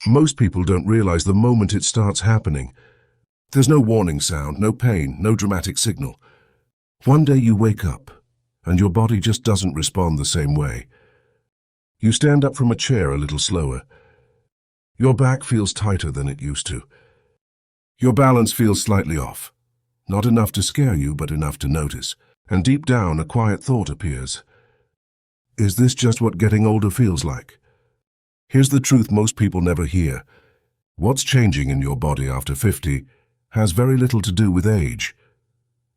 Most people don't realize the moment it starts happening. There's no warning sound, no pain, no dramatic signal. One day you wake up, and your body just doesn't respond the same way. You stand up from a chair a little slower. Your back feels tighter than it used to. Your balance feels slightly off. Not enough to scare you, but enough to notice. And deep down, a quiet thought appears. Is this just what getting older feels like? Here's the truth most people never hear. What's changing in your body after 50 has very little to do with age,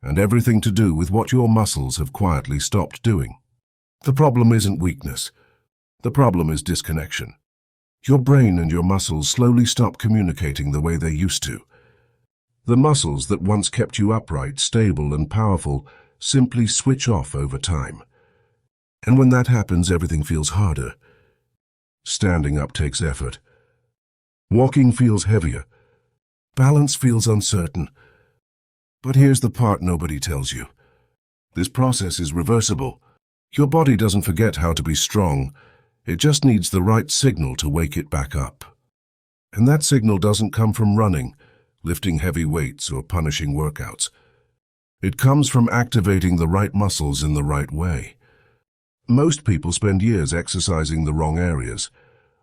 and everything to do with what your muscles have quietly stopped doing. The problem isn't weakness. The problem is disconnection. Your brain and your muscles slowly stop communicating the way they used to. The muscles that once kept you upright, stable, and powerful simply switch off over time. And when that happens, everything feels harder. Standing up takes effort. Walking feels heavier. Balance feels uncertain. But here's the part nobody tells you. This process is reversible. Your body doesn't forget how to be strong. It just needs the right signal to wake it back up. And that signal doesn't come from running, lifting heavy weights, or punishing workouts. It comes from activating the right muscles in the right way. Most people spend years exercising the wrong areas,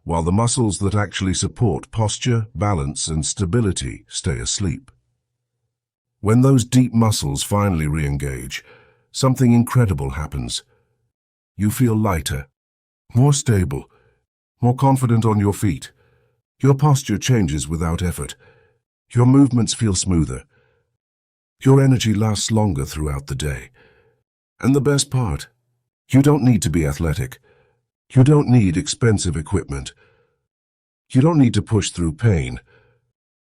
while the muscles that actually support posture, balance, and stability stay asleep. When those deep muscles finally re-engage, something incredible happens. You feel lighter, more stable, more confident on your feet. Your posture changes without effort. Your movements feel smoother. Your energy lasts longer throughout the day. And the best part, you don't need to be athletic. You don't need expensive equipment. You don't need to push through pain.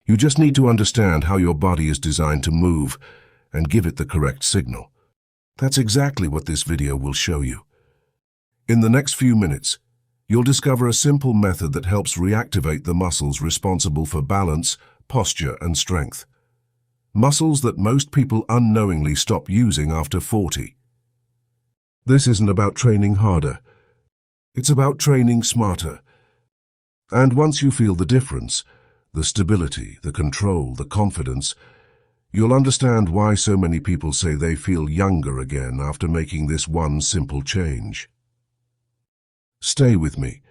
You just need to understand how your body is designed to move and give it the correct signal. That's exactly what this video will show you. In the next few minutes, you'll discover a simple method that helps reactivate the muscles responsible for balance, posture, and strength. Muscles that most people unknowingly stop using after 40. This isn't about training harder. It's about training smarter. And once you feel the difference, the stability, the control, the confidence, you'll understand why so many people say they feel younger again after making this one simple change. Stay with me,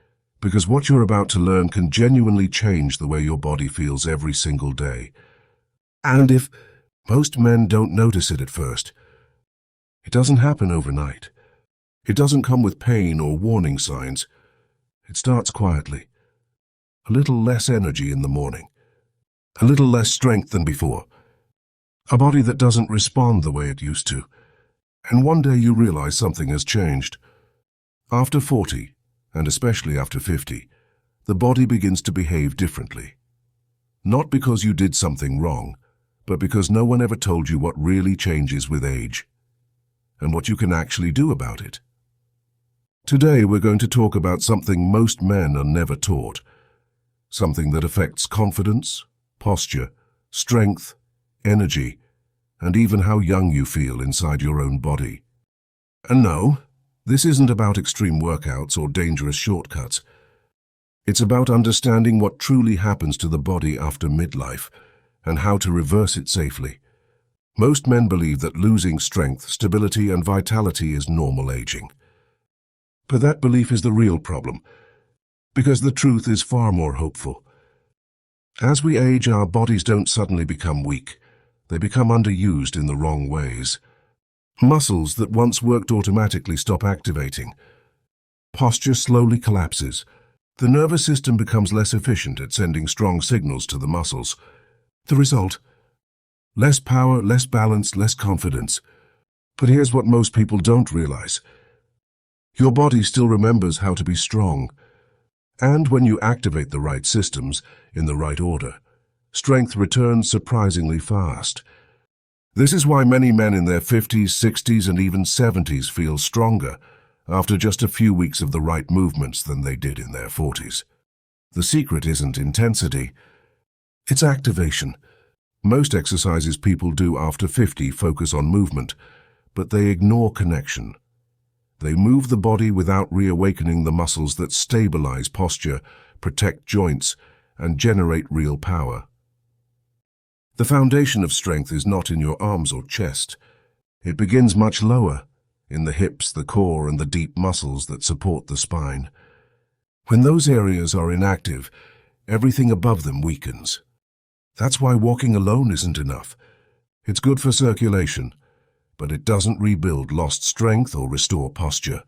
because what you're about to learn can genuinely change the way your body feels every single day. And if most men don't notice it at first, it doesn't happen overnight. It doesn't come with pain or warning signs. It starts quietly. A little less energy in the morning. A little less strength than before. A body that doesn't respond the way it used to. And one day you realize something has changed. After 40, and especially after 50, the body begins to behave differently. Not because you did something wrong, but because no one ever told you what really changes with age, and what you can actually do about it. Today we're going to talk about something most men are never taught. Something that affects confidence, posture, strength, energy, and even how young you feel inside your own body. And no, this isn't about extreme workouts or dangerous shortcuts. It's about understanding what truly happens to the body after midlife and how to reverse it safely. Most men believe that losing strength, stability, and vitality is normal aging. But that belief is the real problem, because the truth is far more hopeful. As we age, our bodies don't suddenly become weak. They become underused in the wrong ways. Muscles that once worked automatically stop activating. Posture slowly collapses. The nervous system becomes less efficient at sending strong signals to the muscles. The result? Less power, less balance, less confidence. But here's what most people don't realize. Your body still remembers how to be strong. And when you activate the right systems in the right order, strength returns surprisingly fast. This is why many men in their 50s, 60s, and even 70s feel stronger after just a few weeks of the right movements than they did in their 40s. The secret isn't intensity, it's activation. Most exercises people do after 50 focus on movement, but they ignore connection. They move the body without reawakening the muscles that stabilize posture, protect joints, and generate real power. The foundation of strength is not in your arms or chest. It begins much lower, in the hips, the core, and the deep muscles that support the spine. When those areas are inactive, everything above them weakens. That's why walking alone isn't enough. It's good for circulation, but it doesn't rebuild lost strength or restore posture.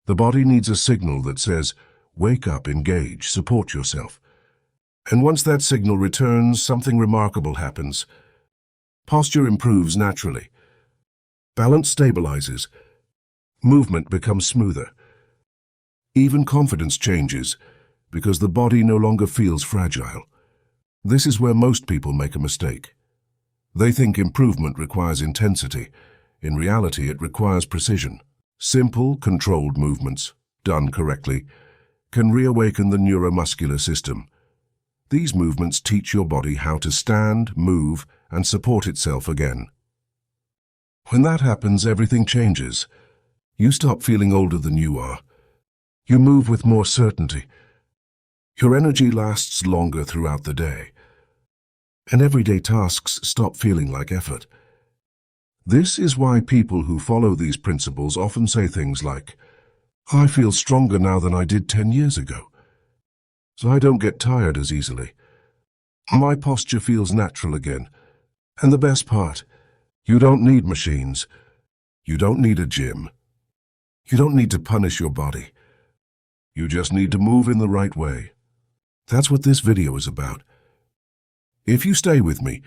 The body needs a signal that says, wake up, engage, support yourself. And once that signal returns, something remarkable happens. Posture improves naturally. Balance stabilizes. Movement becomes smoother. Even confidence changes, because the body no longer feels fragile. This is where most people make a mistake. They think improvement requires intensity. In reality, it requires precision. Simple, controlled movements, done correctly, can reawaken the neuromuscular system. These movements teach your body how to stand, move, and support itself again. When that happens, everything changes. You stop feeling older than you are. You move with more certainty. Your energy lasts longer throughout the day. And everyday tasks stop feeling like effort. This is why people who follow these principles often say things like, I feel stronger now than I did 10 years ago. So I don't get tired as easily. My posture feels natural again. And the best part, you don't need machines. You don't need a gym. You don't need to punish your body. You just need to move in the right way. That's what this video is about. If you stay with me,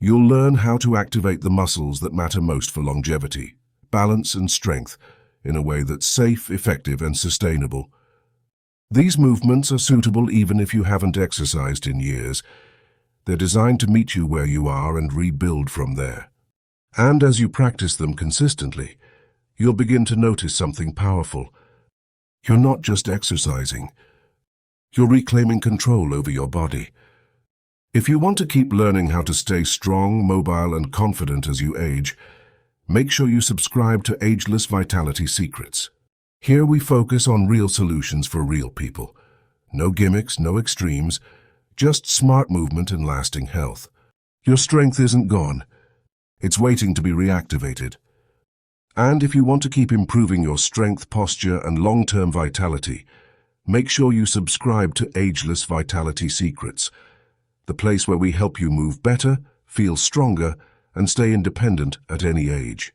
you'll learn how to activate the muscles that matter most for longevity, balance and strength in a way that's safe, effective and sustainable. These movements are suitable even if you haven't exercised in years. They're designed to meet you where you are and rebuild from there. And as you practice them consistently, you'll begin to notice something powerful. You're not just exercising. You're reclaiming control over your body. If you want to keep learning how to stay strong, mobile, and confident as you age, make sure you subscribe to Ageless Vitality Secrets. Here we focus on real solutions for real people. No gimmicks, no extremes, just smart movement and lasting health. Your strength isn't gone. It's waiting to be reactivated. And if you want to keep improving your strength, posture, and long-term vitality, make sure you subscribe to Ageless Vitality Secrets, the place where we help you move better, feel stronger, and stay independent at any age.